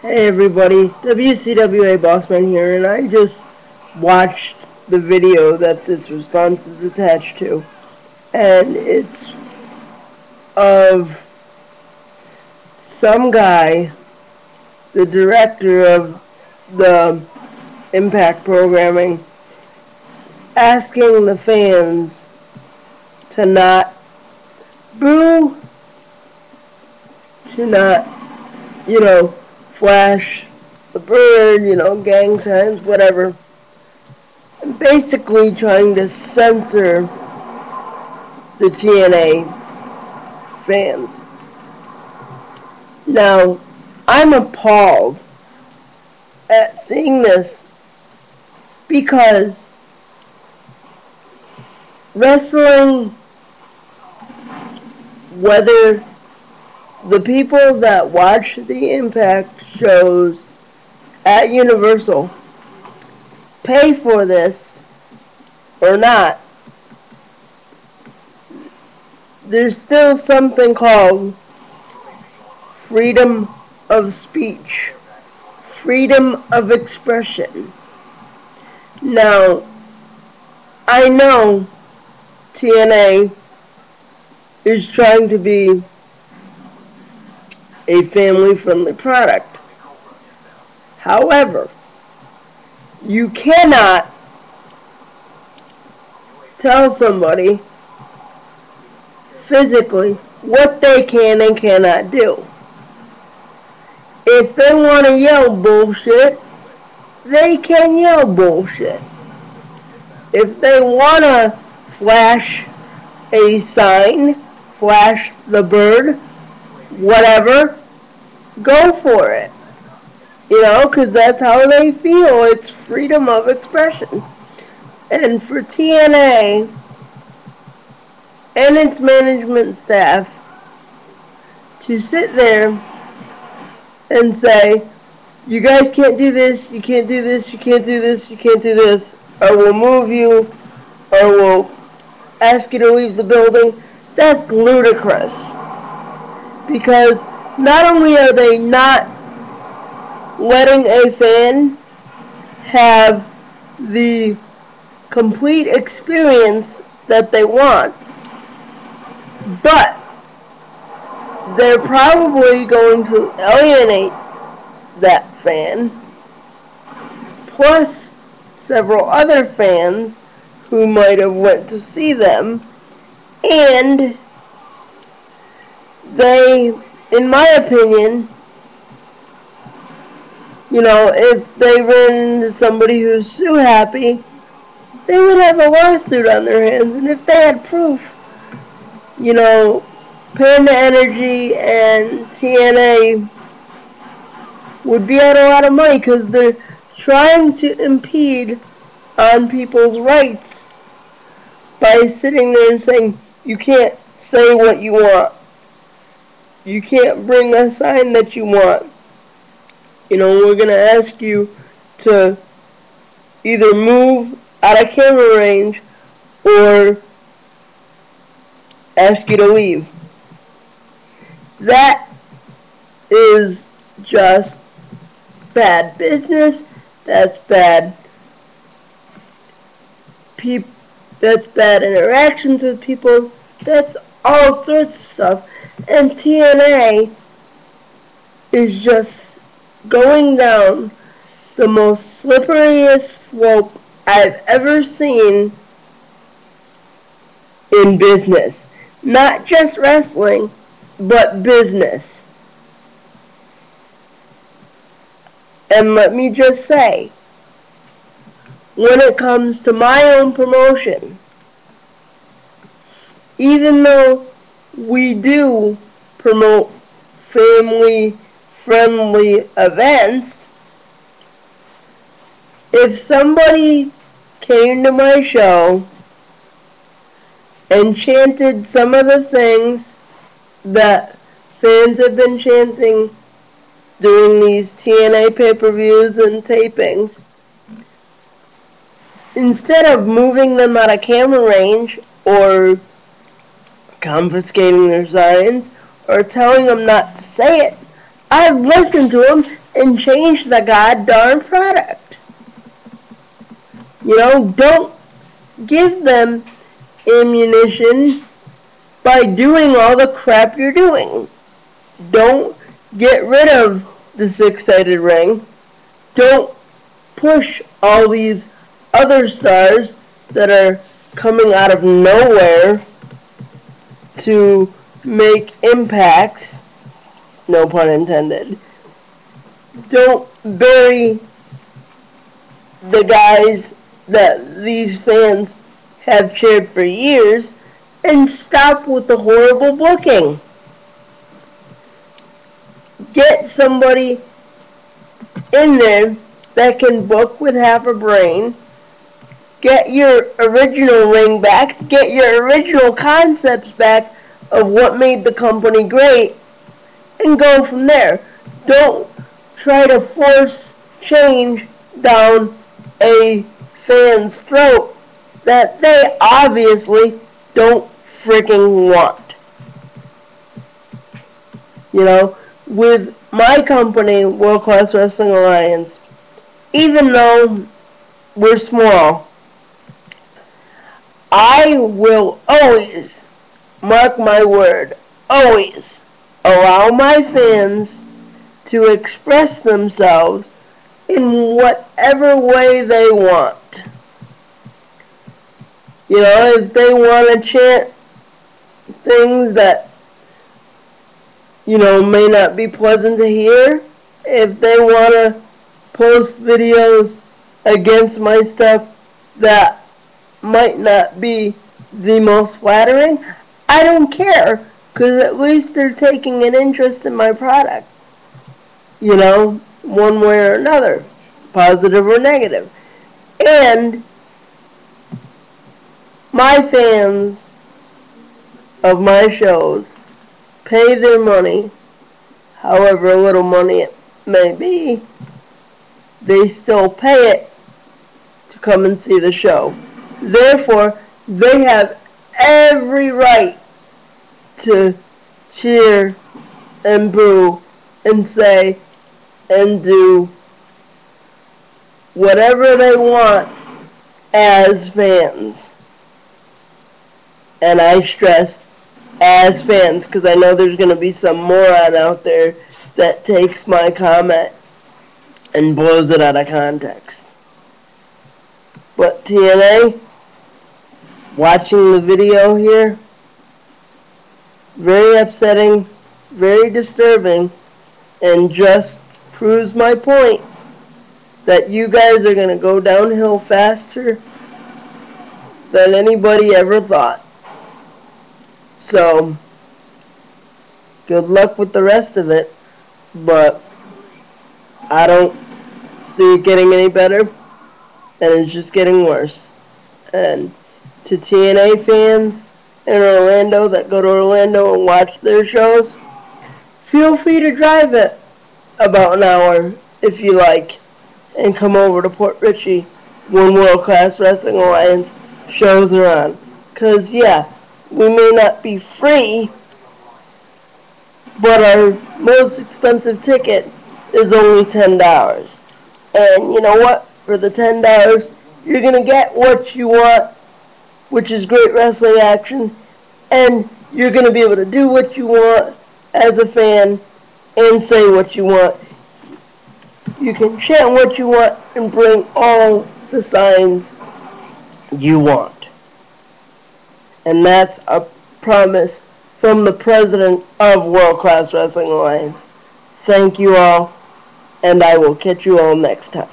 Hey everybody, WCWA Bossman here, and I just watched the video that this response is attached to, and it's of some guy, the director of the Impact programming, asking the fans to not boo, to not, flash the bird, gang signs, whatever. Basically trying to censor the TeeEnAye fans. Now, I'm appalled at seeing this because wrestling, whether the people that watch the Impact shows at Universal pay for this or not, there's still something called freedom of speech, freedom of expression. Now, I know TeeEnAye is trying to be a family-friendly product. However, you cannot tell somebody physically what they can and cannot do. If they want to yell bullshit, they can yell bullshit. If they want to flash a sign, flash the bird, whatever, go for it. Because that's how they feel. It's freedom of expression. And for TeeEnAye and its management staff to sit there and say, you guys can't do this, you can't do this, you can't do this, you can't do this, or we'll move you, or we'll ask you to leave the building, that's ludicrous. Because not only are they not letting a fan have the complete experience that they want, but they're probably going to alienate that fan, plus several other fans who might have went to see them, and they, in my opinion, if they ran into somebody who's so happy, they would have a lawsuit on their hands. And if they had proof, Panda Energy and TeeEnAye would be out a lot of money because they're trying to impede on people's rights by sitting there and saying, you can't say what you want. You can't bring a sign that you want. We're going to ask you to either move out of camera range or ask you to leave. That is just bad business. That's bad. That's bad interactions with people. That's all sorts of stuff. And TeeEnAye is just going down the most slipperiest slope I've ever seen in business. Not just wrestling, but business. And let me just say, when it comes to my own promotion, even though we do promote family-friendly events, if somebody came to my show and chanted some of the things that fans have been chanting during these TeeEnAye pay-per-views and tapings, instead of moving them out of camera range or confiscating their signs or telling them not to say it, I've listened to them and changed the goddamn product. Don't give them ammunition by doing all the crap you're doing. Don't get rid of the six-sided ring. Don't push all these other stars that are coming out of nowhere to make impacts, no pun intended. Don't bury the guys that these fans have cheered for years, and stop with the horrible booking. Get somebody in there that can book with half a brain. Get your original ring back. Get your original concepts back of what made the company great, and go from there. Don't try to force change down a fan's throat that they obviously don't freaking want. With my company, World Class Wrestling Alliance, even though we're small, I will always, mark my word, always allow my fans to express themselves in whatever way they want. If they want to chant things that, may not be pleasant to hear, if they want to post videos against my stuff that might not be the most flattering, I don't care, because at least they're taking an interest in my product. One way or another, positive or negative. And my fans of my shows pay their money, however little money it may be, they still pay it to come and see the show. Therefore, they have every right to cheer and boo and say and do whatever they want as fans. And I stress as fans, because I know there's going to be some moron out there that takes my comment and blows it out of context. But TeeEnAye, watching the video here, very upsetting, very disturbing, and just proves my point that you guys are going to go downhill faster than anybody ever thought. So, good luck with the rest of it, but I don't see it getting any better, and it's just getting worse. And to TeeEnAye fans in Orlando that go to Orlando and watch their shows, feel free to drive it about an hour if you like, and come over to Port Richey when World Class Wrestling Alliance shows are on. Because, yeah, we may not be free, but our most expensive ticket is only $10. And you know what? For the $10, you're going to get what you want, which is great wrestling action, and you're going to be able to do what you want as a fan and say what you want. You can chant what you want and bring all the signs you want. And that's a promise from the president of World Class Wrestling Alliance. Thank you all, and I will catch you all next time.